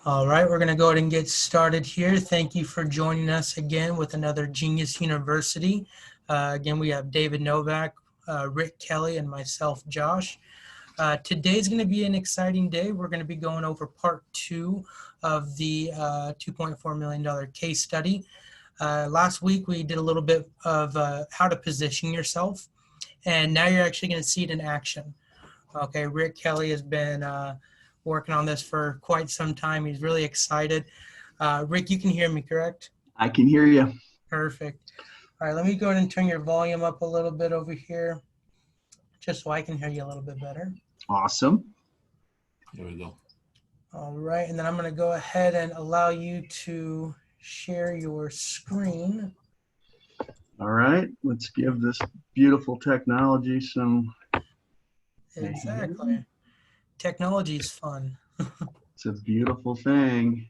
All right, we're going to go ahead and get started here. Thank you for joining us again with another Genius University. Again, we have David Novak, Rick Kelly, and myself, Josh. Today's going to be an exciting day. We're going to be going over part 2 of the $2.4 million case study. Last week, we did a little bit of how to position yourself, and now you're actually going to see it in action. Okay, Rick Kelly has been working on this for quite some time. He's really excited. Rick, you can hear me, correct? I can hear you. Perfect. All right, let me go ahead and turn your volume up a little bit over here, just so I can hear you a little bit better. Awesome. There we go. All right, and then I'm going to go ahead and allow you to share your screen. All right, let's give this beautiful technology some. Exactly. Technology is fun. It's a beautiful thing.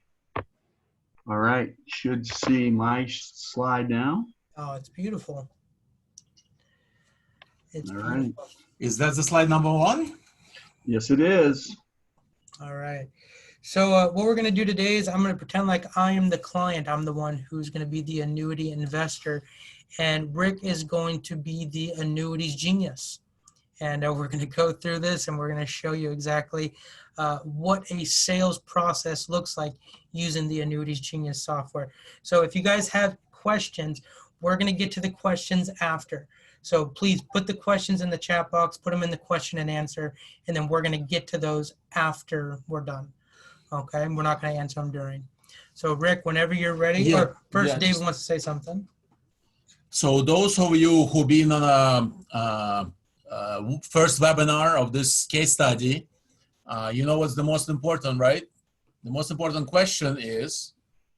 All right, should see my slide now. Oh, it's beautiful. It's All beautiful. right. Is that the slide number 1? Yes, it is. All right. So what we're going to do today is I'm going to pretend like I am the client. I'm the one who's going to be the annuity investor. And Rick is going to be the annuities genius. And we're going to go through this and we're going to show you exactly what a sales process looks like using the Annuities Genius software. So if you guys have questions, we're going to get to the questions after. So please put the questions in the chat box, put them in the question and answer, and then we're going to get to those after we're done. Okay, we're not going to answer them during. So Rick, whenever you're ready, Yeah, or first yeah, David just- wants to say something. So those of you who've been on a first webinar of this case study, you know what's the most important, right? The most important question is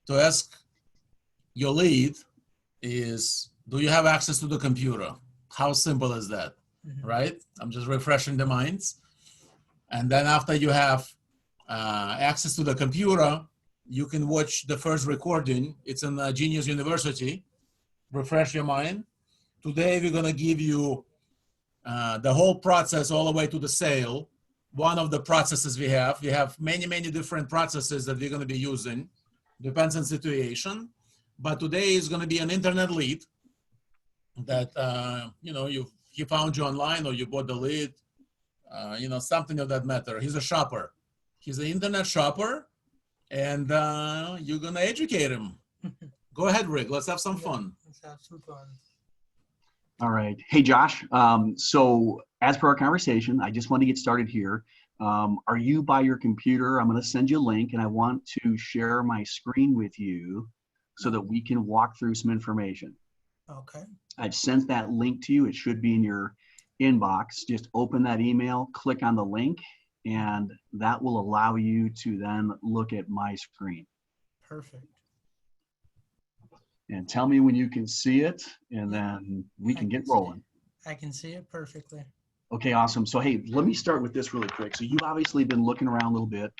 to ask your lead is, do you have access to the computer? How simple is that, right? I'm just refreshing the minds. And then after you have access to the computer, you can watch the first recording. It's in Genius University. Refresh your mind. Today, we're going to give you the whole process all the way to the sale. One of the processes we have many, many different processes that we're going to be using. Depends on situation. But today is going to be an internet lead that, he found you online or you bought the lead, something of that matter. He's a shopper. He's an internet shopper, and you're going to educate him. Go ahead, Rick. Let's have some fun. Let's have some fun. All right. Hey, Josh. So as per our conversation, I just want to get started here. Are you by your computer? I'm going to send you a link, and I want to share my screen with you so that we can walk through some information. Okay. I've sent that link to you. It should be in your inbox. Just open that email, click on the link, and that will allow you to then look at my screen. Perfect. And tell me when you can see it, and then we can get rolling. I can see it perfectly. Okay, awesome. So, hey, let me start with this really quick. So you've obviously been looking around a little bit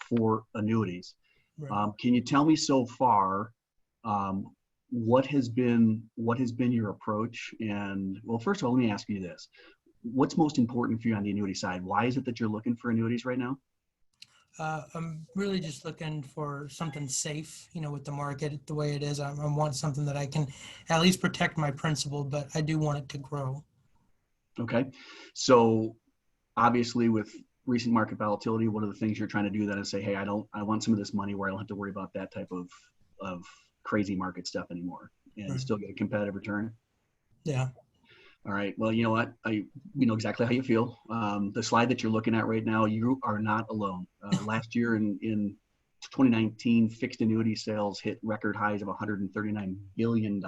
for annuities. Right. Can you tell me so far what has been your approach? And well, first of all, let me ask you this. What's most important for you on the annuity side? Why is it that you're looking for annuities right now? I'm really just looking for something safe, with the market the way it is. I want something that I can at least protect my principal, but I do want it to grow. Okay. So obviously with recent market volatility, one of the things you're trying to do then is say, hey, I want some of this money where I don't have to worry about that type of crazy market stuff anymore and still get a competitive return. Yeah. All right. Well, you know what? We know exactly how you feel. The slide that you're looking at right now, you are not alone. Last year in 2019, fixed annuity sales hit record highs of $139 billion.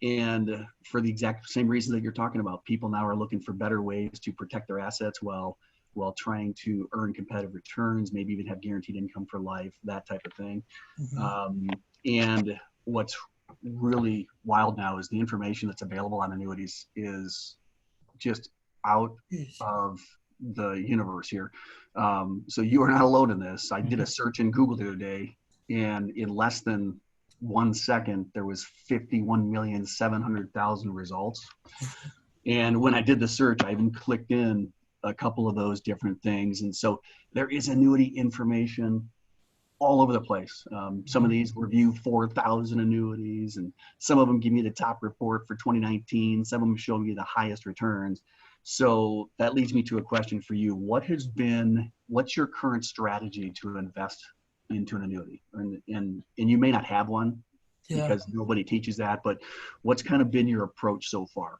And for the exact same reason that you're talking about, people now are looking for better ways to protect their assets while trying to earn competitive returns, maybe even have guaranteed income for life, that type of thing. And what's really wild now is the information that's available on annuities is just out of the universe here. So you are not alone in this. I did a search in Google the other day, and in less than 1 second, there was 51,700,000 results. And when I did the search, I even clicked in a couple of those different things. And so there is annuity information all over the place. Some of these review 4,000 annuities, and some of them give me the top report for 2019. Some of them show me the highest returns. So that leads me to a question for you. What's your current strategy to invest into an annuity? And you may not have one because nobody teaches that, but what's kind of been your approach so far?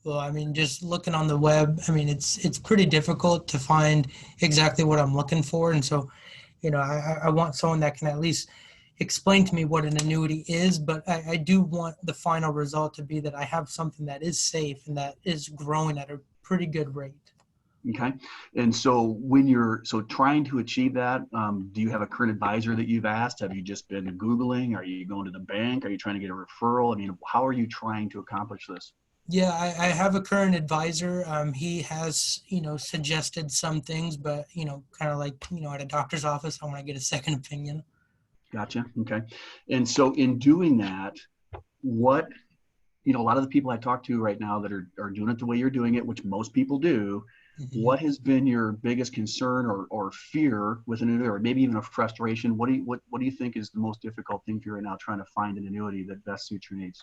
Well, I mean, just looking on the web, I mean, it's pretty difficult to find exactly what I'm looking for. And so, I want someone that can at least explain to me what an annuity is, but I do want the final result to be that I have something that is safe and that is growing at a pretty good rate. Okay. And so when you're trying to achieve that, do you have a current advisor that you've asked? Have you just been Googling? Are you going to the bank? Are you trying to get a referral? I mean, how are you trying to accomplish this? Yeah, I have a current advisor. He has, suggested some things, but, kind of like, at a doctor's office, I want to get a second opinion. Gotcha. Okay. And so in doing that, a lot of the people I talk to right now that are doing it the way you're doing it, which most people do, what has been your biggest concern or fear with an annuity, or maybe even a frustration? What do you think is the most difficult thing for you right now, trying to find an annuity that best suits your needs?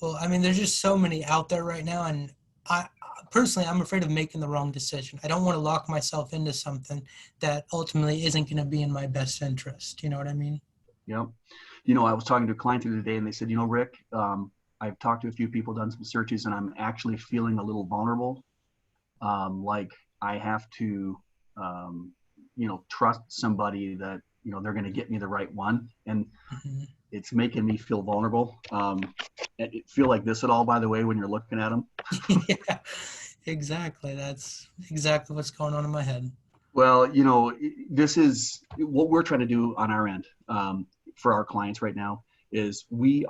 Well, I mean, there's just so many out there right now, and I personally, I'm afraid of making the wrong decision. I don't want to lock myself into something that ultimately isn't going to be in my best interest. You know what I mean? Yeah. I was talking to a client the other day, and they said, Rick, I've talked to a few people, done some searches, and I'm actually feeling a little vulnerable. Like I have to, trust somebody that, they're going to get me the right one. And it's making me feel vulnerable. It feel like this at all, by the way, when you're looking at them? Yeah, exactly. That's exactly what's going on in my head. Well, this is what we're trying to do on our end for our clients right now is we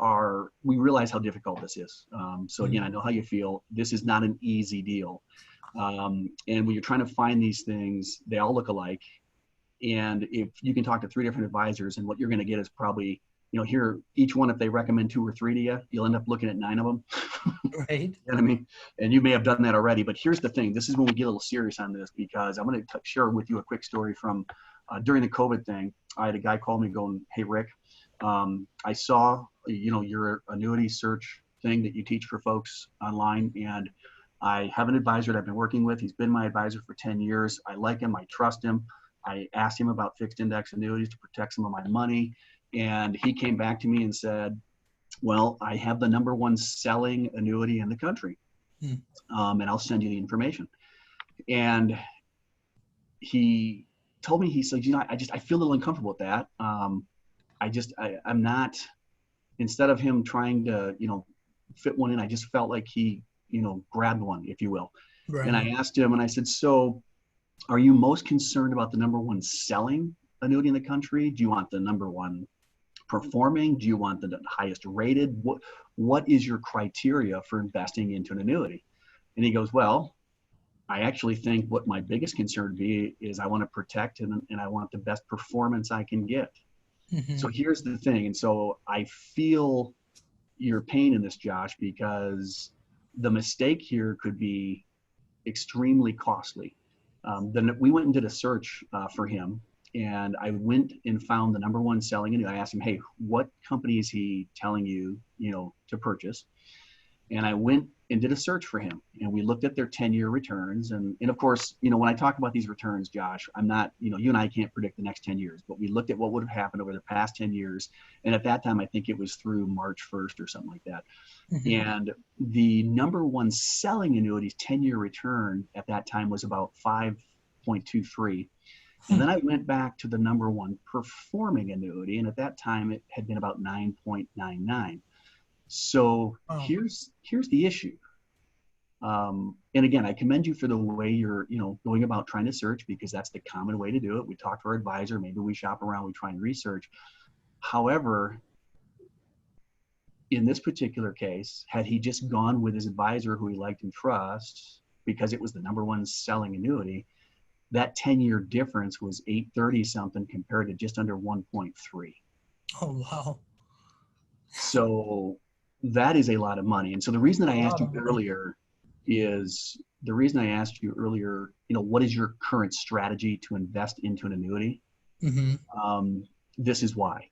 realize how difficult this is. So again, I know how you feel. This is not an easy deal. And when you're trying to find these things, they all look alike. And if you can talk to 3 different advisors, and what you're going to get is probably, here, each one, if they recommend 2 or 3 to you, you'll end up looking at 9 of them. Right. You know what I mean? And you may have done that already, but here's the thing. This is when we get a little serious on this, because I'm going to share with you a quick story from during the COVID thing. I had a guy call me going, "Hey, Rick, I saw, your annuity search thing that you teach for folks online, and I have an advisor that I've been working with. He's been my advisor for 10 years. I like him. I trust him. I asked him about fixed index annuities to protect some of my money. And he came back to me and said, well, I have the #1 selling annuity in the country. And I'll send you the information." And he told me, he said, I feel a little uncomfortable with that. I'm not, instead of him trying to, fit one in, I just felt like he, grabbed one, if you will. Right. And I asked him, and I said, so are you most concerned about the #1 selling annuity in the country? Do you want the #1 performing? Do you want the highest rated? What is your criteria for investing into an annuity? And he goes, well, I actually think what my biggest concern would be is I want to protect and I want the best performance I can get. So here's the thing. And so I feel your pain in this, Josh, because the mistake here could be extremely costly. Then we went and did a search for him, and I went and found the #1 selling, and I asked him, hey, what company is he telling you, to purchase? And I went and did a search for him, and we looked at their 10-year returns. And of course, when I talk about these returns, Josh, I'm not, you and I can't predict the next 10 years, but we looked at what would have happened over the past 10 years. And at that time, I think it was through March 1st or something like that. And the #1 selling annuities 10-year return at that time was about 5.23. And then I went back to the #1 performing annuity, and at that time it had been about 9.99. So here's the issue. And again, I commend you for the way you're, going about trying to search, because that's the common way to do it. We talk to our advisor, maybe we shop around, we try and research. However, in this particular case, had he just gone with his advisor who he liked and trust, because it was the #1 selling annuity, that 10-year difference was 830 something compared to just under 1.3. Oh, wow. So that is a lot of money. And so the reason that I asked you earlier is the reason I asked you earlier, what is your current strategy to invest into an annuity? This is why.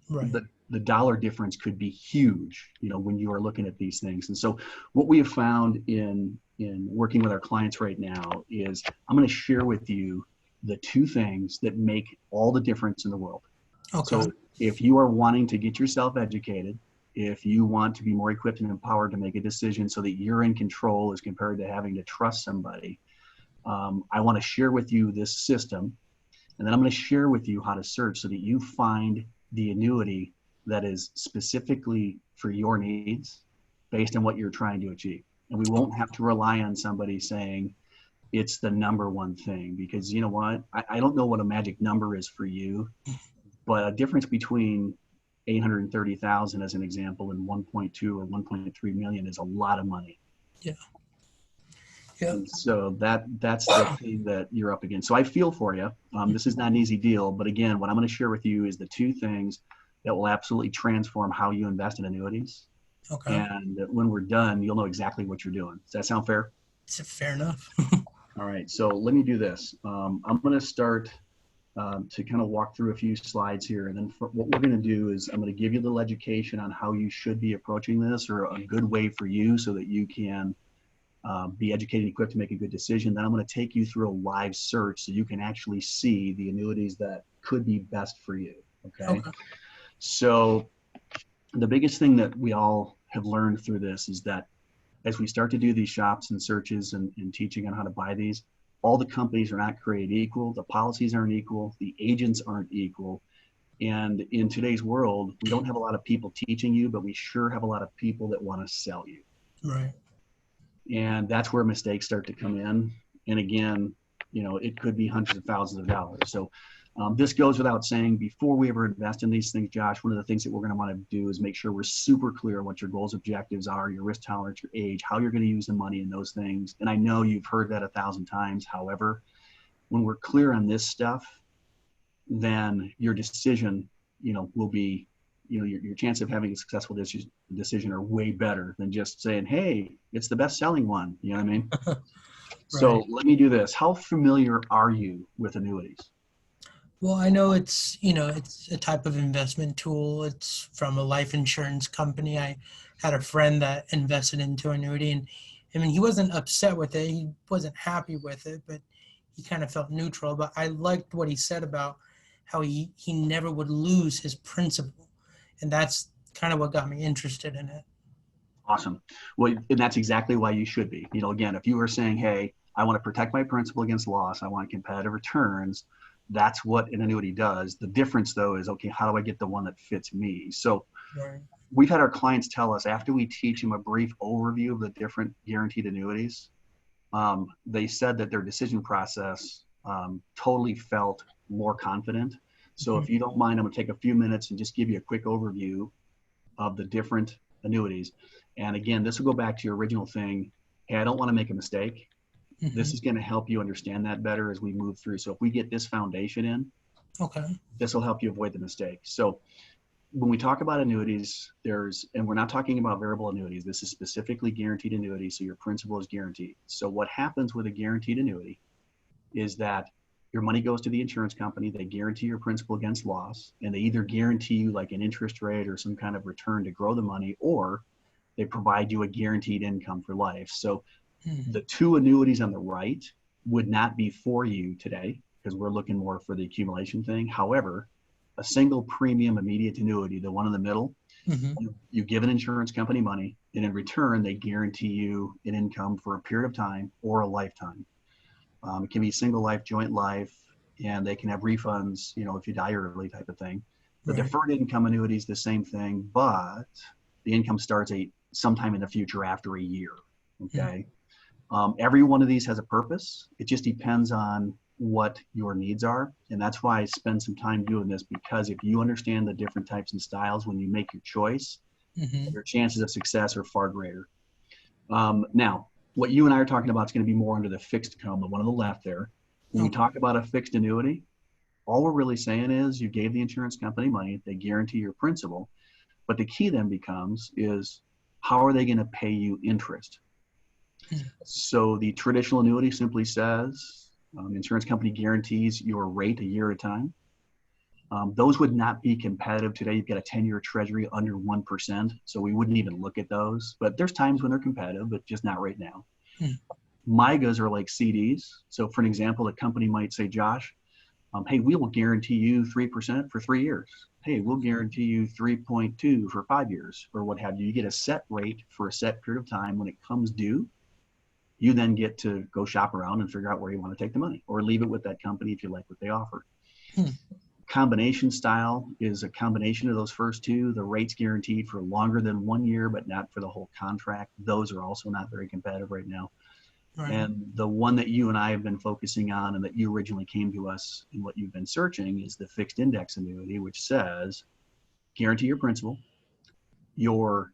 Right. The dollar difference could be huge, when you are looking at these things. And so what we have found in working with our clients right now is I'm going to share with you the two things that make all the difference in the world. Okay. So if you are wanting to get yourself educated, if you want to be more equipped and empowered to make a decision so that you're in control as compared to having to trust somebody, I want to share with you this system. And then I'm going to share with you how to search so that you find the annuity that is specifically for your needs based on what you're trying to achieve. And we won't have to rely on somebody saying it's the number one thing, because you know what? I don't know what a magic number is for you, but a difference between 830,000 as an example and 1.2 or 1.3 million is a lot of money. Yeah. Yeah. And so that's the thing that you're up against. So I feel for you. This is not an easy deal, but again, what I'm going to share with you is the two things that will absolutely transform how you invest in annuities. Okay. And when we're done, you'll know exactly what you're doing. Does that sound fair? It's fair enough. All right. So let me do this. I'm going to start to kind of walk through a few slides here. And then what we're going to do is I'm going to give you a little education on how you should be approaching this, or a good way for you so that you can be educated and equipped to make a good decision. Then I'm going to take you through a live search so you can actually see the annuities that could be best for you. Okay. So the biggest thing that we all have learned through this is that as we start to do these shops and searches and teaching on how to buy these, all the companies are not created equal. The policies aren't equal. The agents aren't equal. And in today's world, we don't have a lot of people teaching you, but we sure have a lot of people that want to sell you. Right. And that's where mistakes start to come in. And again, it could be hundreds of thousands of dollars. So this goes without saying, before we ever invest in these things, Josh, one of the things that we're going to want to do is make sure we're super clear on what your goals, objectives are, your risk tolerance, your age, how you're going to use the money and those things. And I know you've heard that 1,000 times. However, when we're clear on this stuff, then your decision, will be, your chance of having a successful decision are way better than just saying, hey, it's the best selling one. You know what I mean? Right. So let me do this. How familiar are you with annuities? Well, I know it's a type of investment tool. It's from a life insurance company. I had a friend that invested into annuity, and I mean, he wasn't upset with it. He wasn't happy with it, but he kind of felt neutral. But I liked what he said about how he never would lose his principal. And that's kind of what got me interested in it. Awesome. Well, and that's exactly why you should be. Again, if you were saying, hey, I want to protect my principal against loss, I want competitive returns, that's what an annuity does. The difference, though, is, okay, how do I get the one that fits me? So we've had our clients tell us, after we teach them a brief overview of the different guaranteed annuities, they said that their decision process totally felt more confident. So if you don't mind, I'm going to take a few minutes and just give you a quick overview of the different annuities. And again, this will go back to your original thing. Hey, I don't want to make a mistake. This is going to help you understand that better as we move through. So if we get this foundation in, this will help you avoid the mistake. So when we talk about annuities, and we're not talking about variable annuities. This is specifically guaranteed annuities. So your principal is guaranteed. So what happens with a guaranteed annuity is that your money goes to the insurance company. They guarantee your principal against loss, and they either guarantee you like an interest rate or some kind of return to grow the money, or they provide you a guaranteed income for life. So the two annuities on the right would not be for you today, because we're looking more for the accumulation thing. However, a single premium immediate annuity, the one in the middle, you give an insurance company money, and in return, they guarantee you an income for a period of time or a lifetime. It can be single life, joint life, and they can have refunds, if you die early type of thing. The deferred income annuity is the same thing, but the income starts sometime in the future after a year. Okay. Every one of these has a purpose. It just depends on what your needs are. And that's why I spend some time doing this, because if you understand the different types and styles when you make your choice, your chances of success are far greater. Now, what you and I are talking about is going to be more under the fixed income, the one on the left there. When we talk about a fixed annuity, all we're really saying is you gave the insurance company money, they guarantee your principal, but the key then becomes is, how are they going to pay you interest? So the traditional annuity simply says, insurance company guarantees your rate a year at a time. Those would not be competitive today. You've got a 10-year treasury under 1%, so we wouldn't even look at those. But there's times when they're competitive, but just not right now. MIGAs are like CDs. So for an example, a company might say, Josh, hey, we will guarantee you 3% for 3 years. Hey, we'll guarantee you 3.2 for 5 years, or what have you. You get a set rate for a set period of time. When it comes due, you then get to go shop around and figure out where you want to take the money, or leave it with that company if you like what they offer. Combination style is a combination of those first two. The rate's guaranteed for longer than 1 year, but not for the whole contract. Those are also not very competitive right now. Right. And the one that you and I have been focusing on, and that you originally came to us and what you've been searching, is the fixed index annuity, which says guarantee your principal. Your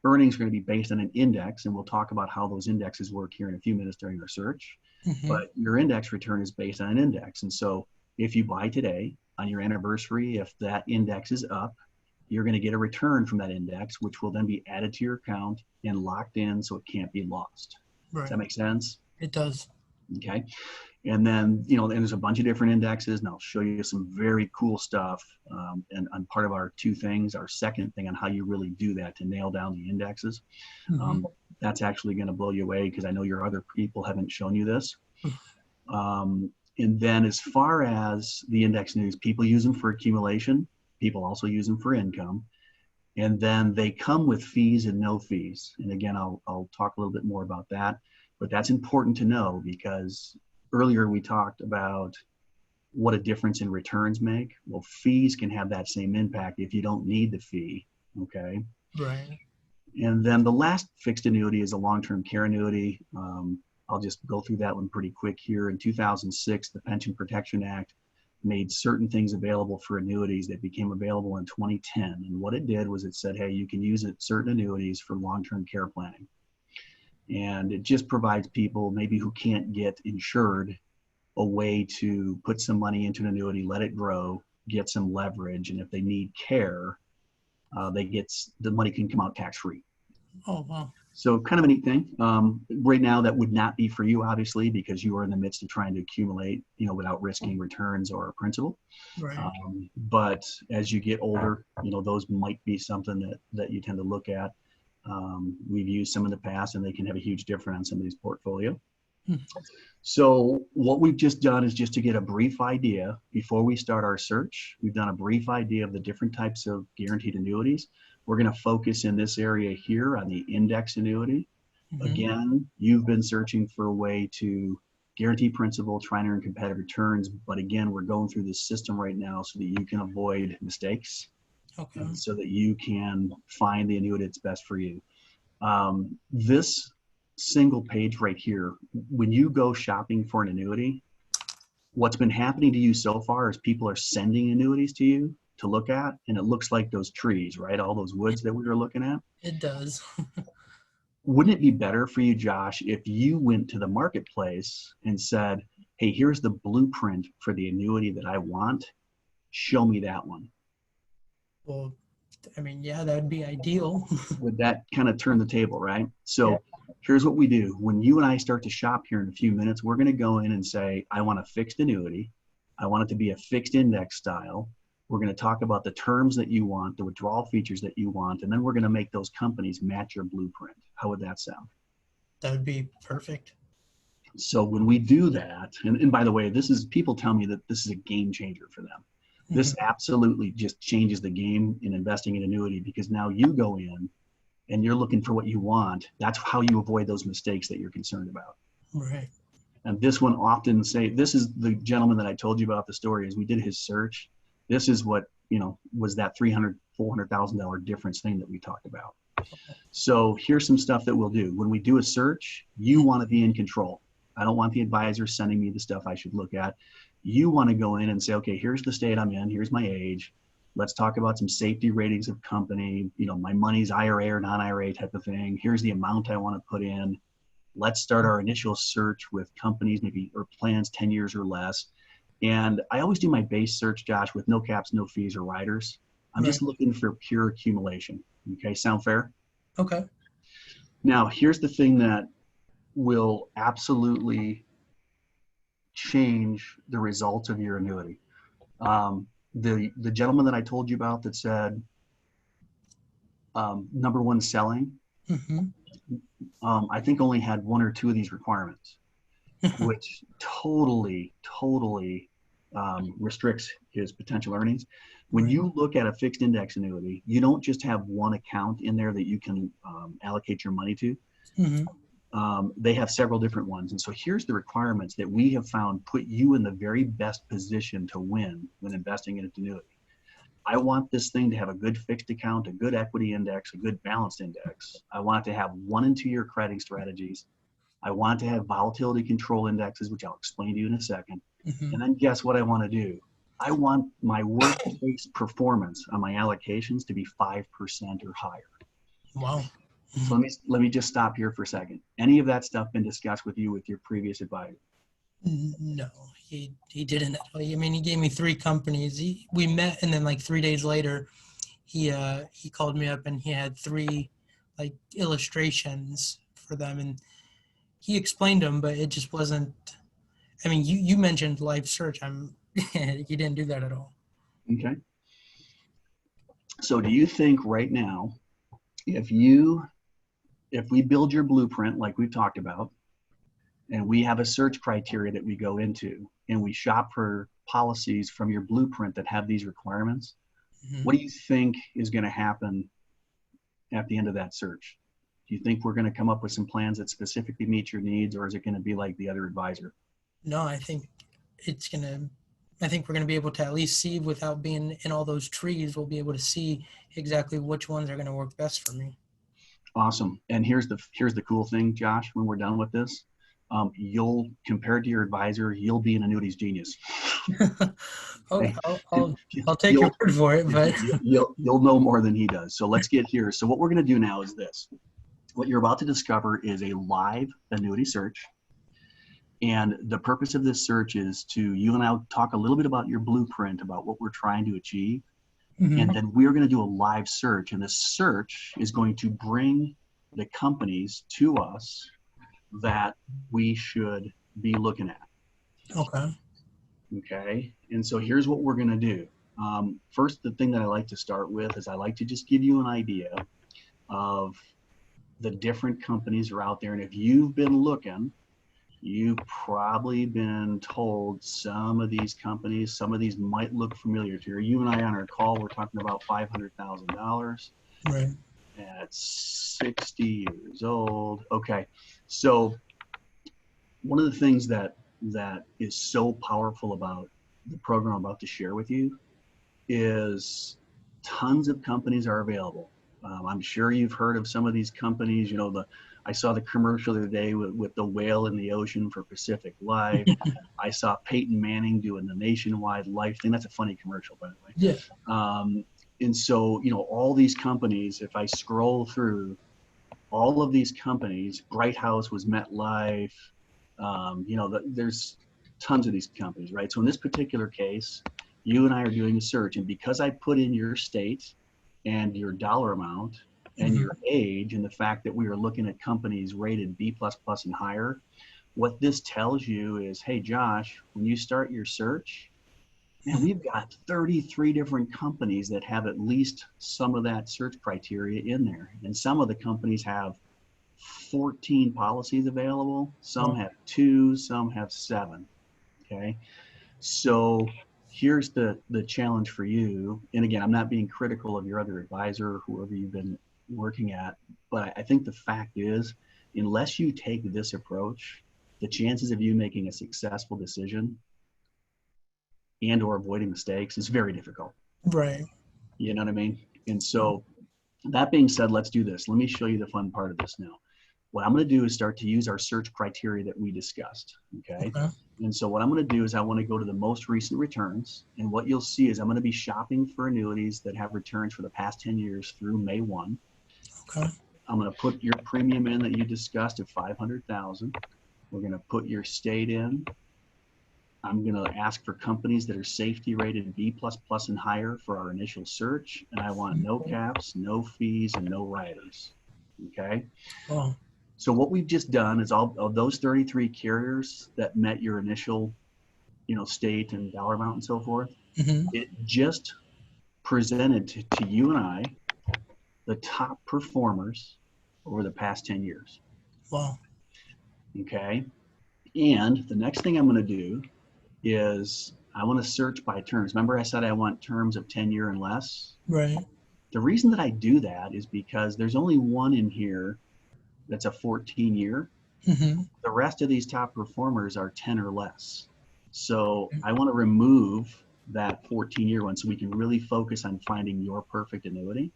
earnings are going to be based on an index, and we'll talk about how those indexes work here in a few minutes during our search. But your index return is based on an index. And so if you buy today on your anniversary, if that index is up, you're going to get a return from that index, which will then be added to your account and locked in so it can't be lost. Right. Does that make sense? It does. Okay. And then, and there's a bunch of different indexes, and I'll show you some very cool stuff. And on part of our two things, our second thing on how you really do that to nail down the indexes. That's actually going to blow you away, because I know your other people haven't shown you this. And then as far as the index news, people use them for accumulation. People also use them for income. And then they come with fees and no fees. And again, I'll talk a little bit more about that. But that's important to know, because earlier we talked about what a difference in returns make. Well, fees can have that same impact if you don't need the fee. Okay. Right. And then the last fixed annuity is a long-term care annuity. I'll just go through that one pretty quick here. In 2006, the Pension Protection Act made certain things available for annuities that became available in 2010. And what it did was it said, hey, you can use it, certain annuities, for long-term care planning. And it just provides people maybe who can't get insured a way to put some money into an annuity, let it grow, get some leverage. And if they need care, the money can come out tax-free. Oh, wow. So kind of a neat thing. Right now, that would not be for you, obviously, because you are in the midst of trying to accumulate, without risking returns or principal. Right. But as you get older, those might be something that you tend to look at. We've used some in the past, and they can have a huge difference on somebody's portfolio. So what we've just done is just to get a brief idea before we start our search. We've done a brief idea of the different types of guaranteed annuities. We're going to focus in this area here on the index annuity. Again, you've been searching for a way to guarantee principal, try and earn competitive returns. But again, we're going through this system right now so that you can avoid mistakes. Okay. So that you can find the annuity that's best for you. This single page right here, when you go shopping for an annuity, what's been happening to you so far is people are sending annuities to you to look at, and it looks like those trees, right? All those woods that we were looking at. It does. Wouldn't it be better for you, Josh, if you went to the marketplace and said, hey, here's the blueprint for the annuity that I want. Show me that one. Well, yeah, that would be ideal. Would that kind of turn the table, right? So here's what we do. When you and I start to shop here in a few minutes, we're going to go in and say, I want a fixed annuity. I want it to be a fixed index style. We're going to talk about the terms that you want, the withdrawal features that you want, and then we're going to make those companies match your blueprint. How would that sound? That would be perfect. So when we do that, and by the way, people tell me that this is a game changer for them. This absolutely just changes the game in investing in annuity, because now you go in and you're looking for what you want. That's how you avoid those mistakes that you're concerned about. Right. And this one often this is the gentleman that I told you about the story, is we did his search. This is what, was that $300,000, $400,000 difference thing that we talked about. So here's some stuff that we'll do. When we do a search, you want to be in control. I don't want the advisor sending me the stuff I should look at. You want to go in and say, okay, here's the state I'm in. Here's my age. Let's talk about some safety ratings of company, my money's IRA or non-IRA type of thing. Here's the amount I want to put in. Let's start our initial search with companies, or plans 10 years or less. And I always do my base search, Josh, with no caps, no fees, or riders. I'm just looking for pure accumulation. Okay, sound fair? Okay. Now, here's the thing that will absolutely change the results of your annuity. The gentleman that I told you about that said number one selling, Mm-hmm. I think only had one or two of these requirements, which totally restricts his potential earnings. When Right. you look at a fixed index annuity, you don't just have one account in there that you can allocate your money to. Mm-hmm. They have several different ones. And so here's the requirements that we have found put you in the very best position to win when investing in an annuity. I want this thing to have a good fixed account, a good equity index, a good balanced index. I want it to have 1 and 2 year crediting strategies. I want it to have volatility control indexes, which I'll explain to you in a second. Mm-hmm. And then guess what I want to do? I want my worst-case performance on my allocations to be 5% or higher. Wow. So let me just stop here for a second. Any of that stuff been discussed with you with your previous advisor? No, he didn't. I mean, he gave me 3 companies. We met, and then like 3 days later, he called me up and he had 3 like illustrations for them, and he explained them, but it just wasn't. I mean, you mentioned live search. He didn't do that at all. Okay. So do you think right now, if we build your blueprint like we've talked about, and we have a search criteria that we go into, and we shop for policies from your blueprint that have these requirements, Mm-hmm. what do you think is going to happen at the end of that search? Do you think we're going to come up with some plans that specifically meet your needs, or is it going to be like the other advisor? No, I think we're gonna be able to at least see, without being in all those trees, we'll be able to see exactly which ones are gonna work best for me. Awesome. And here's the cool thing, Josh, when we're done with this, you'll, compared to your advisor, you'll be an annuities genius. Okay, I'll take your You'll, word for it, but you'll know more than he does. So let's get here. So what we're going to do now is this. What you're about to discover is a live annuity search. And the purpose of this search is to, you and I will talk a little bit about your blueprint, about what we're trying to achieve. Mhm. And then we're going to do a live search. And the search is going to bring the companies to us that we should be looking at. Okay. Okay. And so here's what we're going to do. First, the thing that I like to start with is I like to just give you an idea of the different companies that are out there. And if you've been looking, you've probably been told some of these companies, some of these might look familiar to you. You and I on our call, we're talking about $500,000 Right. at 60 years old. Okay. So one of the things that is so powerful about the program I'm about to share with you is tons of companies are available. I'm sure you've heard of some of these companies. You know, I saw the commercial the other day with the whale in the ocean for Pacific Life. I saw Peyton Manning doing the Nationwide Life thing. That's a funny commercial, by the way. Yeah. And so, you know, all these companies, if I scroll through all of these companies, Bright House was MetLife, you know, there's tons of these companies, right? So in this particular case, you and I are doing a search, and because I put in your state and your dollar amount and your age and the fact that we are looking at companies rated B++ and higher, what this tells you is, hey, Josh, when you start your search, man, we've got 33 different companies that have at least some of that search criteria in there. And some of the companies have 14 policies available. Some have 2, some have 7. Okay. So here's the challenge for you. And again, I'm not being critical of your other advisor, whoever you've been working at, but I think the fact is, unless you take this approach, the chances of you making a successful decision and or avoiding mistakes is very difficult. Right. You know what I mean? And so that being said, let's do this. Let me show you the fun part of this now. What I'm going to do is start to use our search criteria that we discussed. Okay. And so what I'm going to do is I want to go to the most recent returns. And what you'll see is I'm going to be shopping for annuities that have returns for the past 10 years through May 1. Okay. I'm going to put your premium in that you discussed at 500,000. We're going to put your state in. I'm going to ask for companies that are safety rated B++ and higher for our initial search. And I want no caps, no fees, and no riders. Okay. Well. So what we've just done is all of those 33 carriers that met your initial, state and dollar amount and so forth, Mm-hmm. it just presented to you and I the top performers over the past 10 years. Wow. Okay. And the next thing I'm going to do is I want to search by terms. Remember I said I want terms of 10-year and less? Right. The reason that I do that is because there's only one in here that's a 14-year. Mm-hmm. The rest of these top performers are 10 or less. So I want to remove that 14-year one so we can really focus on finding your perfect annuity.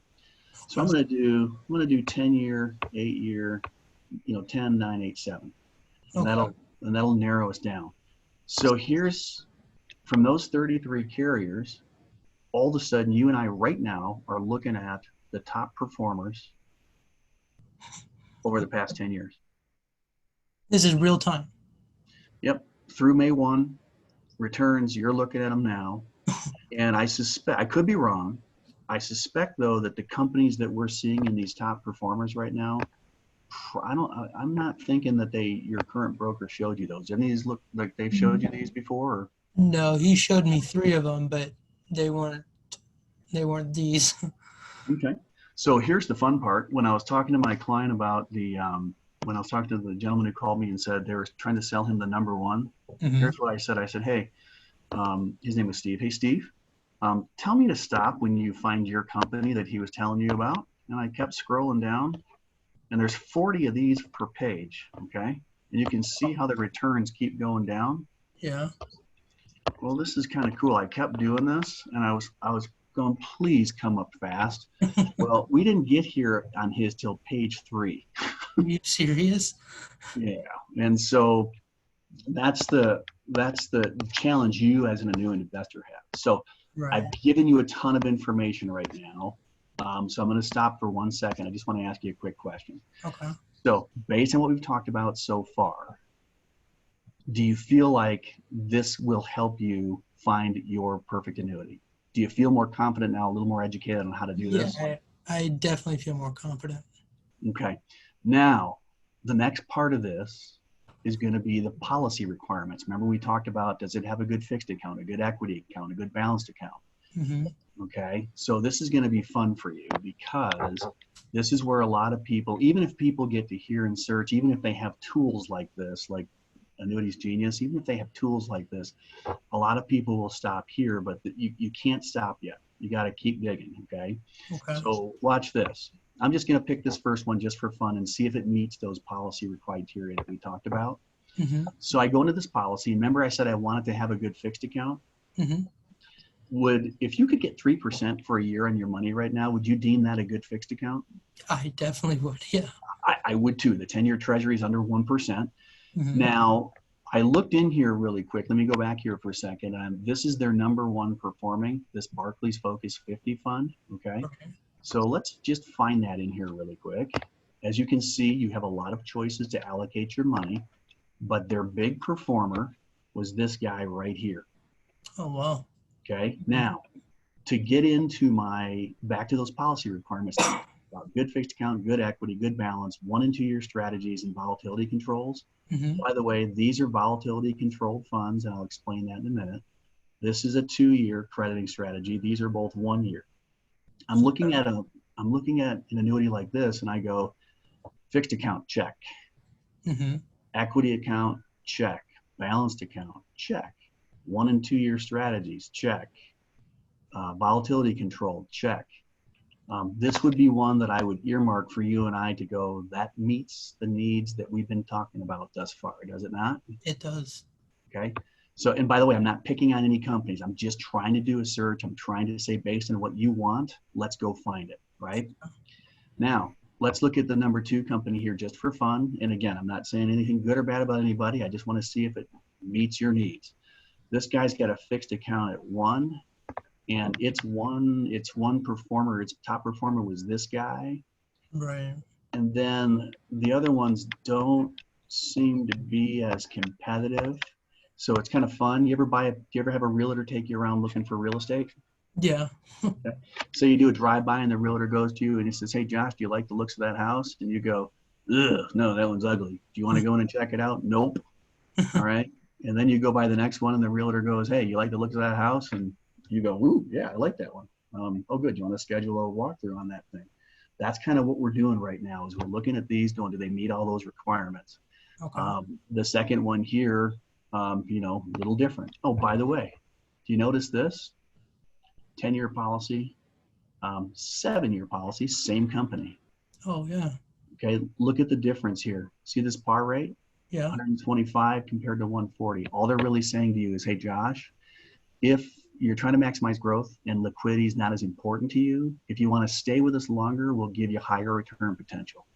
So I'm going to do 10-year, 8-year, 10, 9, 8, 7. And Okay. that'll narrow us down. So here's from those 33 carriers, all of a sudden you and I right now are looking at the top performers over the past 10 years. This is real time. Yep. Through May 1, returns, you're looking at them now. And I suspect, I could be wrong. I suspect though that the companies that we're seeing in these top performers right now, I'm not thinking that your current broker showed you those. Any of these look like they've showed you these before? Or? No, he showed me 3 of them, but they weren't these. Okay. So here's the fun part. When I was talking to my client about when I was talking to the gentleman who called me and said they were trying to sell him the number one, Mm-hmm. here's what I said. I said, hey, his name was Steve. Hey, Steve, tell me to stop when you find your company that he was telling you about. And I kept scrolling down, and there's 40 of these per page. Okay. And you can see how the returns keep going down. Yeah. Well, this is kind of cool. I kept doing this, and I was going, please come up fast. Well, we didn't get here on his till page 3. Are you serious? Yeah. And so that's the challenge you as an annuity investor have. So Right. I've given you a ton of information right now. So I'm going to stop for 1 second. I just want to ask you a quick question. Okay. So based on what we've talked about so far, do you feel like this will help you find your perfect annuity? Do you feel more confident now, a little more educated on how to do this? Yeah, I definitely feel more confident. Okay. Now, the next part of this is going to be the policy requirements. Remember we talked about, does it have a good fixed account, a good equity account, a good balanced account? Mm-hmm. Okay. So this is going to be fun for you because this is where a lot of people, even if people get to hear and search, even if they have tools like this, like Annuities Genius, even if they have tools like this, a lot of people will stop here, but you can't stop yet. You got to keep digging. Okay. Okay. So watch this. I'm just going to pick this first one just for fun and see if it meets those policy criteria that we talked about. Mm-hmm. So I go into this policy. Remember I said I wanted to have a good fixed account? Mm-hmm. If you could get 3% for a year on your money right now, would you deem that a good fixed account? I definitely would. Yeah. I would too. The 10-year treasury is under 1%. Mm-hmm. Now, I looked in here really quick. Let me go back here for a second. This is their number one performing, this Barclays Focus 50 fund. Okay. So let's just find that in here really quick. As you can see, you have a lot of choices to allocate your money, but their big performer was this guy right here. Oh, wow. Okay. Now, to get into back to those policy requirements, good fixed account, good equity, good balance, 1 and 2 year strategies, and volatility controls. Mm-hmm. By the way, these are volatility controlled funds, and I'll explain that in a minute. This is a 2-year crediting strategy. These are both 1 year. I'm looking at an annuity like this, and I go, fixed account, check. Mm-hmm. Equity account, check. Balanced account, check. 1 and 2 year strategies, check. Volatility control, check. This would be one that I would earmark for you and I to go, that meets the needs that we've been talking about thus far, does it not? It does. Okay. So, and by the way, I'm not picking on any companies. I'm just trying to do a search. I'm trying to say, based on what you want, let's go find it, right? Now, let's look at the number 2 company here just for fun. And again, I'm not saying anything good or bad about anybody. I just want to see if it meets your needs. This guy's got a fixed account at 1, and it's one performer. Its top performer was this guy. Right. And then the other ones don't seem to be as competitive. So it's kind of fun. Do you ever have a realtor take you around looking for real estate? Yeah. So you do a drive-by and the realtor goes to you and he says, hey, Josh, do you like the looks of that house? And you go, ugh, no, that one's ugly. Do you want to go in and check it out? Nope. All right. And then you go by the next one and the realtor goes, hey, you like the look of that house? And you go, ooh, yeah, I like that one. Oh, good. You want to schedule a walkthrough on that thing? That's kind of what we're doing right now is we're looking at these going, do they meet all those requirements? Okay. The second one here, a little different. Oh, by the way, do you notice this? 10-year policy, 7-year policy, same company. Oh, yeah. Okay, look at the difference here. See this par rate? Yeah. 125 compared to 140. All they're really saying to you is, hey, Josh, if you're trying to maximize growth and liquidity is not as important to you, if you want to stay with us longer, we'll give you higher return potential.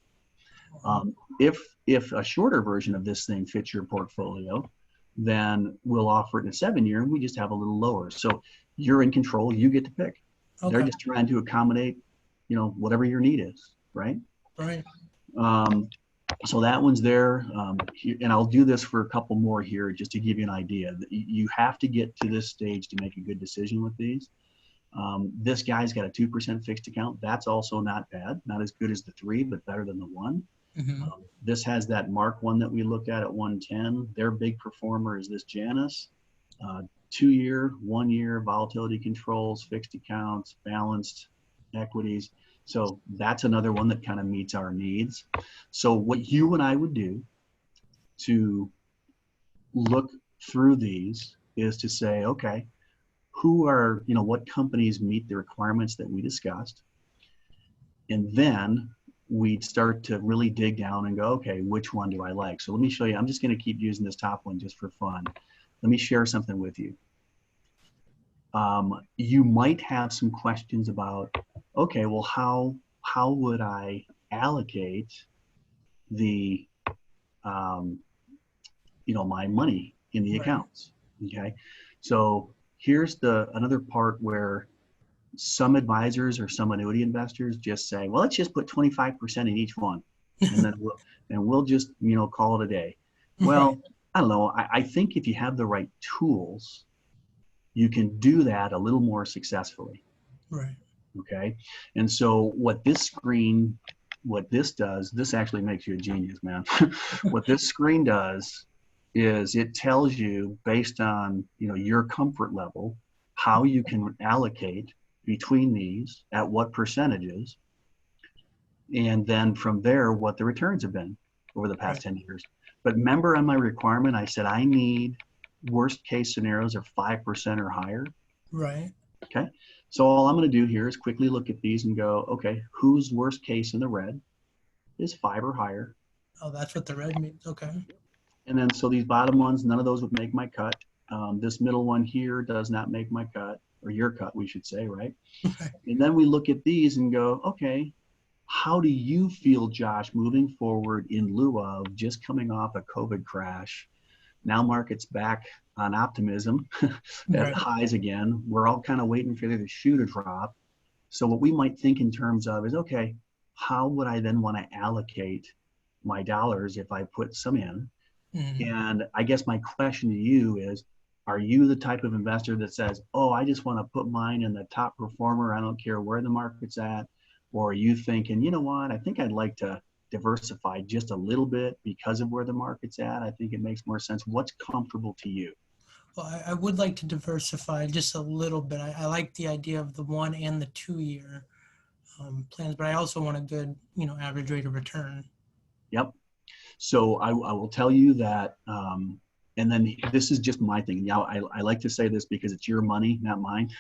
If a shorter version of this thing fits your portfolio, then we'll offer it in a 7-year and we just have a little lower. So you're in control, you get to pick. Okay. They're just trying to accommodate, whatever your need is, right? Right. So that one's there, and I'll do this for a couple more here just to give you an idea. You have to get to this stage to make a good decision with these. This guy's got a 2% fixed account. That's also not bad, not as good as the 3, but better than the 1. Mm-hmm. This has that Mark one that we looked at 110. Their big performer is this Janus. 2-year, 1-year, volatility controls, fixed accounts, balanced equities. So that's another one that kind of meets our needs. So what you and I would do to look through these is to say, okay, what companies meet the requirements that we discussed? And then we'd start to really dig down and go, okay, which one do I like? So let me show you. I'm just going to keep using this top one just for fun. Let me share something with you. You might have some questions about, okay, well, how would I allocate the, my money in the accounts? Okay, so here's another part where some advisors or some annuity investors just say, well, let's just put 25% in each one, and then we'll just call it a day. Well, I don't know. I think if you have the right tools, you can do that a little more successfully. Right. Okay. And so what this does, this actually makes you a genius, man. What this screen does is it tells you based on, your comfort level, how you can allocate between these at what percentages. And then from there, what the returns have been over the past 10 years. But remember on my requirement, I said, I need worst case scenarios of 5% or higher. Right. Okay. So all I'm going to do here is quickly look at these and go, okay, whose worst case in the red is 5 or higher? Oh, that's what the red means. Okay. And then, so these bottom ones, none of those would make my cut. This middle one here does not make my cut, or your cut, we should say, right? And then we look at these and go, okay, how do you feel, Josh, moving forward in lieu of just coming off a COVID crash? Now market's back on optimism at highs again. We're all kind of waiting for the shoe to drop. So what we might think in terms of is, okay, how would I then want to allocate my dollars if I put some in? Mm-hmm. And I guess my question to you is, are you the type of investor that says, oh, I just want to put mine in the top performer, I don't care where the market's at? Or are you thinking, you know what, I think I'd like to diversify just a little bit because of where the market's at? I think it makes more sense. What's comfortable to you? Well, I would like to diversify just a little bit. I like the idea of the 1 and the 2-year plans, but I also want a good, average rate of return. Yep. So I will tell you that, and then this is just my thing. Now, I like to say this because it's your money, not mine.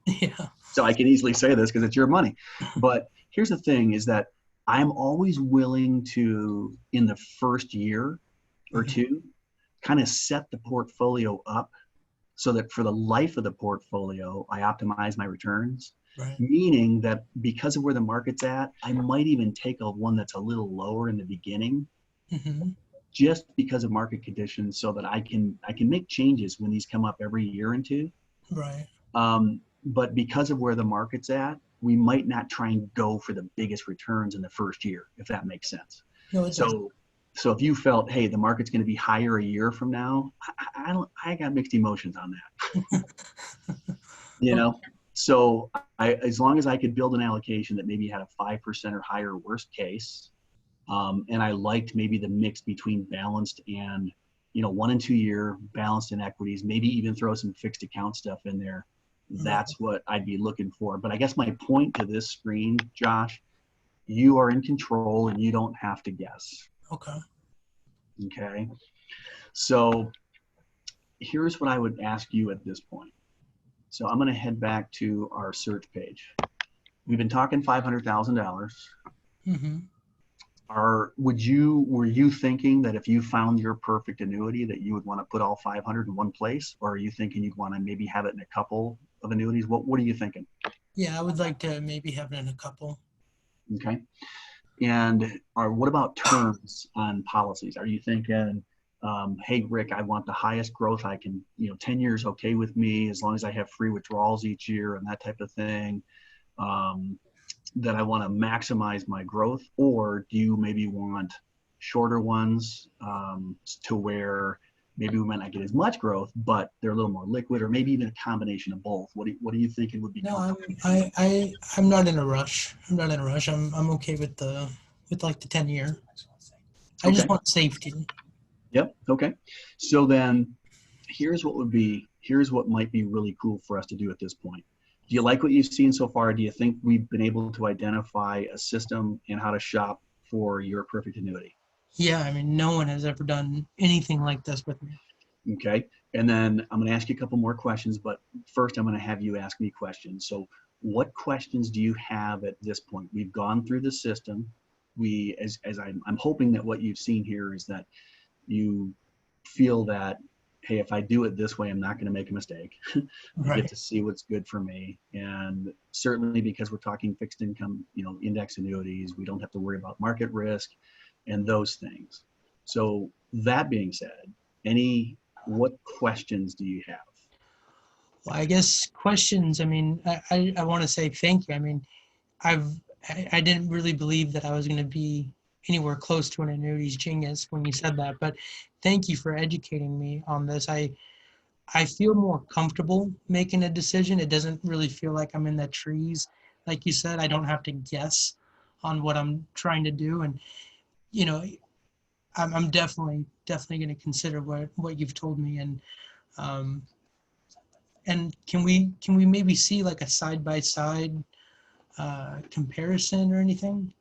Yeah. So I can easily say this because it's your money. But here's the thing is that I'm always willing to, in the first year or two, kind of set the portfolio up so that for the life of the portfolio, I optimize my returns. Right. Meaning that because of where the market's at, I might even take one that's a little lower in the beginning, just because of market conditions, so that I can make changes when these come up every year or two. Right. But because of where the market's at, we might not try and go for the biggest returns in the first year, if that makes sense. No, so if you felt, hey, the market's going to be higher a year from now, I got mixed emotions on that. So as long as I could build an allocation that maybe had a 5% or higher worst case, And I liked maybe the mix between balanced and, 1 and 2 year balanced in equities, maybe even throw some fixed account stuff in there. That's what I'd be looking for. But I guess my point to this screen, Josh, you are in control and you don't have to guess. Okay. Okay. So here's what I would ask you at this point. So I'm going to head back to our search page. We've been talking $500,000. Mm-hmm. Were you thinking that if you found your perfect annuity that you would want to put all 500 in one place, or are you thinking you'd want to maybe have it in a couple of annuities? What are you thinking? Yeah, I would like to maybe have it in a couple. Okay. And what about terms on policies? Are you thinking, hey, Rick, I want the highest growth I can, 10 years okay with me as long as I have free withdrawals each year and that type of thing, that I want to maximize my growth? Or do you maybe want shorter ones to where maybe we might not get as much growth, but they're a little more liquid, or maybe even a combination of both? What are you thinking would be No, comfortable? I'm not in a rush. I'm not in a rush. I'm okay with like the 10-year. I just Okay. want safety. Yep. Okay. So then here's what might be really cool for us to do at this point. Do you like what you've seen so far? Do you think we've been able to identify a system and how to shop for your perfect annuity? Yeah, I mean, no one has ever done anything like this with me. Okay. And then I'm going to ask you a couple more questions, but first I'm going to have you ask me questions. So what questions do you have at this point? We've gone through the system. I'm hoping that what you've seen here is that you feel that, hey, if I do it this way, I'm not going to make a mistake. I Right. get to see what's good for me. And certainly because we're talking fixed income, index annuities, we don't have to worry about market risk and those things. So that being said, what questions do you have? Well, I guess questions. I mean, I want to say thank you. I mean, I didn't really believe that I was going to be anywhere close to an annuities genius when you said that, but thank you for educating me on this. I feel more comfortable making a decision. It doesn't really feel like I'm in the trees. Like you said, I don't have to guess on what I'm trying to do. And, you know, I'm definitely going to consider what you've told me. Um, and can we maybe see like a side by side comparison or anything?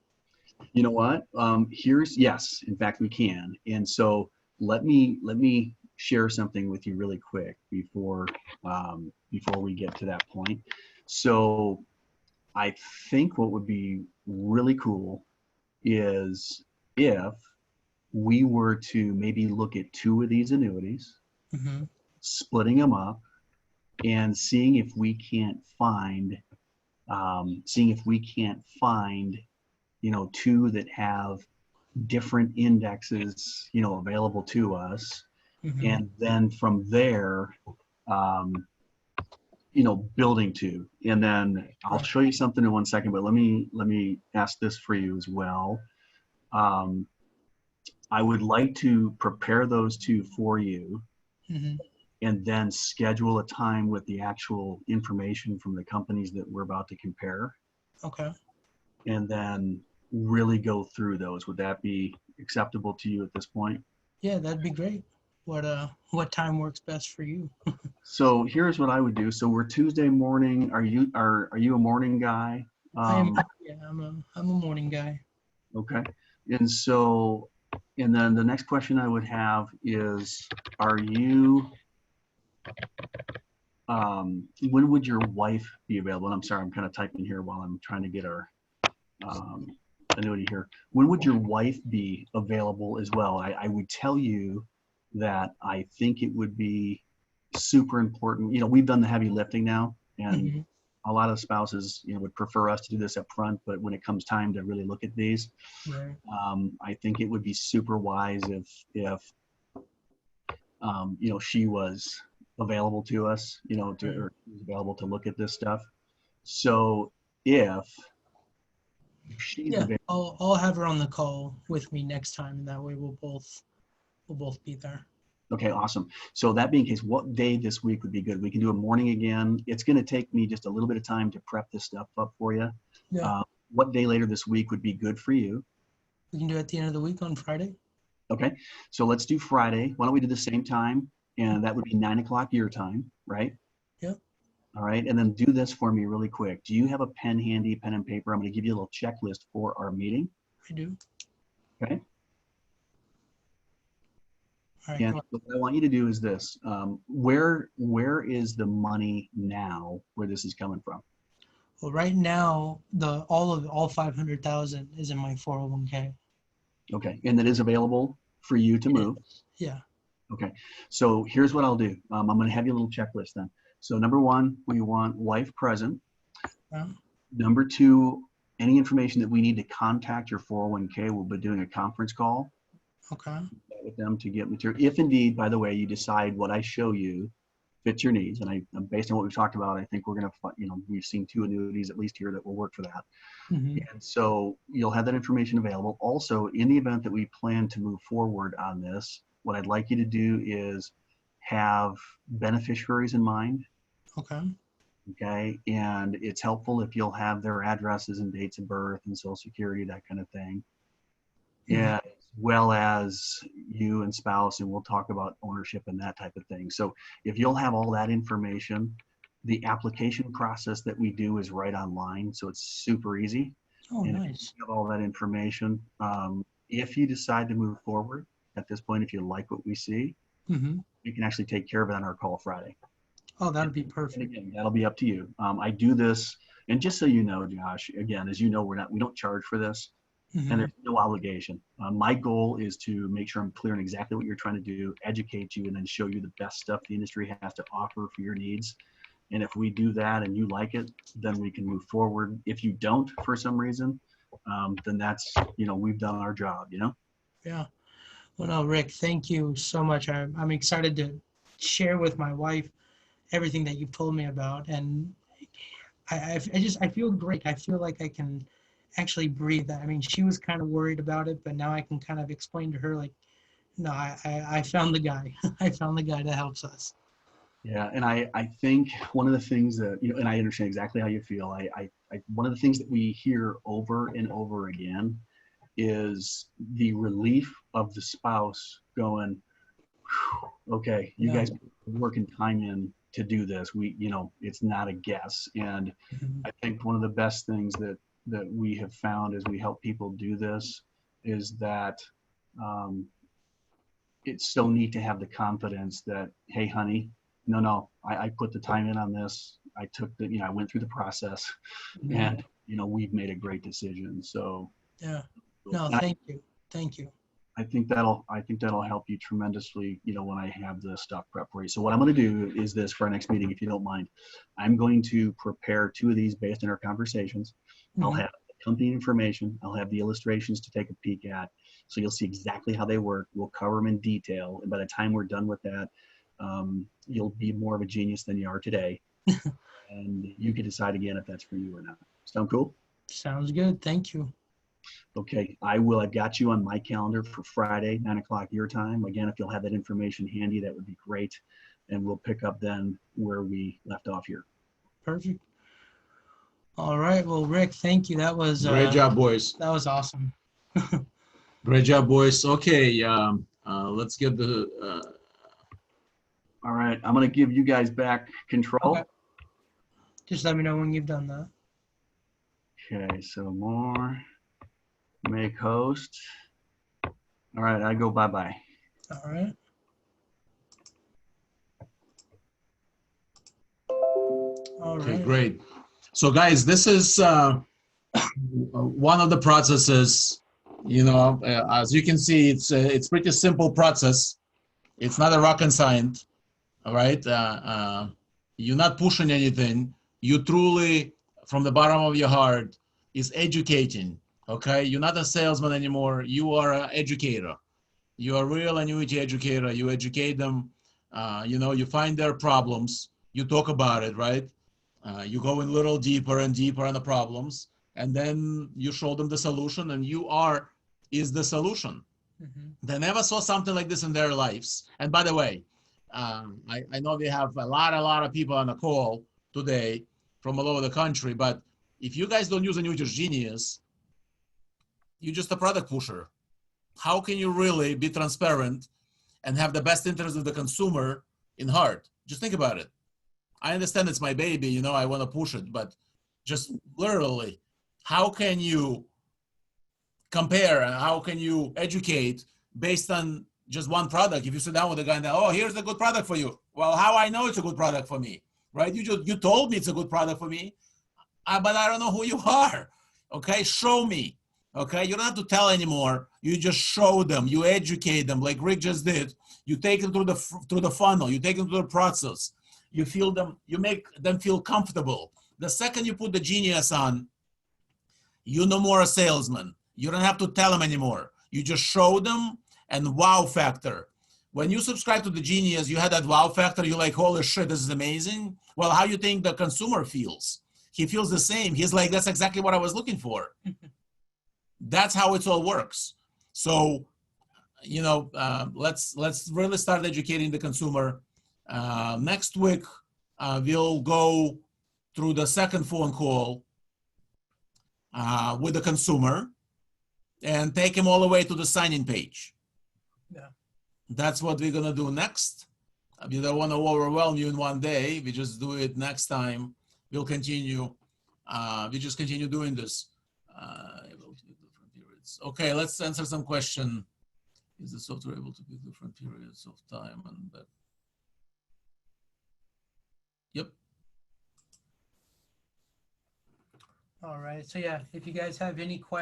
You know what? Yes, in fact, we can. And so let me share something with you really quick before we get to that point. So I think what would be really cool is if we were to maybe look at two of these annuities, Mm-hmm. splitting them up, and seeing if we can't find two that have different indexes available to us, Mm-hmm. and then from there building to. And then I'll Right. show you something in one second, but let me ask this for you as well. I would like to prepare those two for you, Mm-hmm. and then schedule a time with the actual information from the companies that we're about to compare, Okay. and then really go through those. Would that be acceptable to you at this point? Yeah, that'd be great. What time works best for you? So here's what I would do. So we're Tuesday morning. Are you a morning guy? Yeah, I'm a morning guy. Okay. And so, and then the next question I would have is, are you, when would your wife be available? And I'm sorry, I'm kind of typing here while I'm trying to get our um, annuity here. When would your wife be available as well? I would tell you that I think it would be super important. We've done the heavy lifting now, and Mm-hmm. a lot of spouses, would prefer us to do this up front. But when it comes time to really look at these, Right. I think it would be super wise if she was available to us, Right. or was available to look at this stuff. So if she's Yeah, available. I'll have her on the call with me next time, and that way we'll both be there. Okay, awesome. So that being the case, what day this week would be good? We can do a morning again. It's going to take me just a little bit of time to prep this stuff up for you. Yeah. What day later this week would be good for you? We can do it at the end of the week on Friday. Okay, so let's do Friday. Why don't we do the same time? And that would be 9 o'clock your time, right? Yep. All right, and then do this for me really quick. Do you have a pen handy, pen and paper? I'm going to give you a little checklist for our meeting. I do. Okay. All right. And what I want you to do is this. Where is the money now where this is coming from? Well, right now, all 500,000 is in my 401k. Okay, and that is available for you to move. Yeah. Okay, so here's what I'll do. I'm going to have you a little checklist then. So number one, we want wife present. Number two, any information that we need to contact your 401k, we'll be doing a conference call. Okay. With them to get material. If indeed, by the way, you decide what I show you fits your needs, and based on what we've talked about, I think we're going to, we've seen 2 annuities at least here that will work for that. Mm-hmm. And so you'll have that information available. Also, in the event that we plan to move forward on this, what I'd like you to do is have beneficiaries in mind. Okay. Okay. And it's helpful if you'll have their addresses and dates of birth and social security, that kind of thing. Yeah, as well as you and spouse, and we'll talk about ownership and that type of thing. So if you'll have all that information, the application process that we do is right online, so it's super easy. Oh, and nice. if you have all that information, if you decide to move forward at this point, if you like what we see, we can actually take care of it on our call Friday. Oh, that'd be And perfect. again, that'll be up to you. I do this, and just so you know, Josh, again, as you know, we don't charge for this. And there's no obligation. My goal is to make sure I'm clear on exactly what you're trying to do, educate you, and then show you the best stuff the industry has to offer for your needs. And if we do that and you like it, then we can move forward. If you don't, for some reason, then that's, we've done our job, Yeah. Well, no, Rick, thank you so much. I'm excited to share with my wife everything that you've told me about. And I feel great. I feel like I can actually breathe. I mean, she was kind of worried about it, but now I can kind of explain to her, like, no, I found the guy. I found the guy that helps us. Yeah, and I think one of the things that, and I understand exactly how you feel. One of the things that we hear over and over again is the relief of the spouse going, okay, you guys are working time in to do this. It's not a guess. And I think one of the best things that we have found as we help people do this is that it's so neat to have the confidence that, hey, honey, no, I put the time in on this. I took I went through the process, and we've made a great decision. So yeah, no, thank you. I think that'll help you tremendously, when I have the stuff prep for you. So what I'm going to do is this for our next meeting, if you don't mind. I'm going to prepare 2 of these based on our conversations. I'll have company information. I'll have the illustrations to take a peek at. So you'll see exactly how they work. We'll cover them in detail. And by the time we're done with that, you'll be more of a genius than you are today. And you can decide again if that's for you or not. Sound cool? Sounds good. Thank you. Okay, I've got you on my calendar for Friday, 9 o'clock your time. Again, if you'll have that information handy, that would be great. And we'll pick up then where we left off here. Perfect. All right. Well, Rick, thank you. That was great job, boys. That was awesome. Great job, boys. Okay, let's get the. All right, I'm going to give you guys back control. Okay. Just let me know when you've done that. Okay, so more, make host. All right, I go bye-bye. All right. All right. Okay, great. So guys, this is one of the processes, as you can see, it's pretty simple process. It's not a rocket science, all right? You're not pushing anything. You truly, from the bottom of your heart, is educating, okay? You're not a salesman anymore. You are an educator. You're a real annuity educator. You educate them. You find their problems. You talk about it, right? You go in a little deeper and deeper on the problems, and then you show them the solution, and is the solution. They never saw something like this in their lives. And by the way, I know we have a lot of people on the call today from all over the country, but if you guys don't use Annuities Genius, you're just a product pusher. How can you really be transparent and have the best interest of the consumer in heart? Just think about it. I understand it's my baby, you know, I want to push it, but just literally, how can you compare and how can you educate based on just one product? If you sit down with a guy and say, oh, here's a good product for you. Well, how I know it's a good product for me, right? You told me it's a good product for me, but I don't know who you are. Okay, show me. Okay, you don't have to tell anymore. You just show them. You educate them, like Rick just did. You take them through the funnel. You take them through the process. You feel them. You make them feel comfortable. The second you put the genius on, you no more a salesman. You don't have to tell them anymore. You just show them, and wow factor. When you subscribe to the genius, you had that wow factor. You're like, holy shit, this is amazing. Well, how you think the consumer feels? He feels the same. He's like, that's exactly what I was looking for. That's how it all works. So, you know, let's really start educating the consumer. Next week, we'll go through the second phone call with the consumer and take him all the way to the sign-in page. Yeah. That's what we're gonna do next. We don't want to overwhelm you in one day. We just do it next time. We'll continue. We just continue doing this. Okay, let's answer some question. Is the software able to be different periods of time? And that? Yep. All right. So yeah, if you guys have any questions,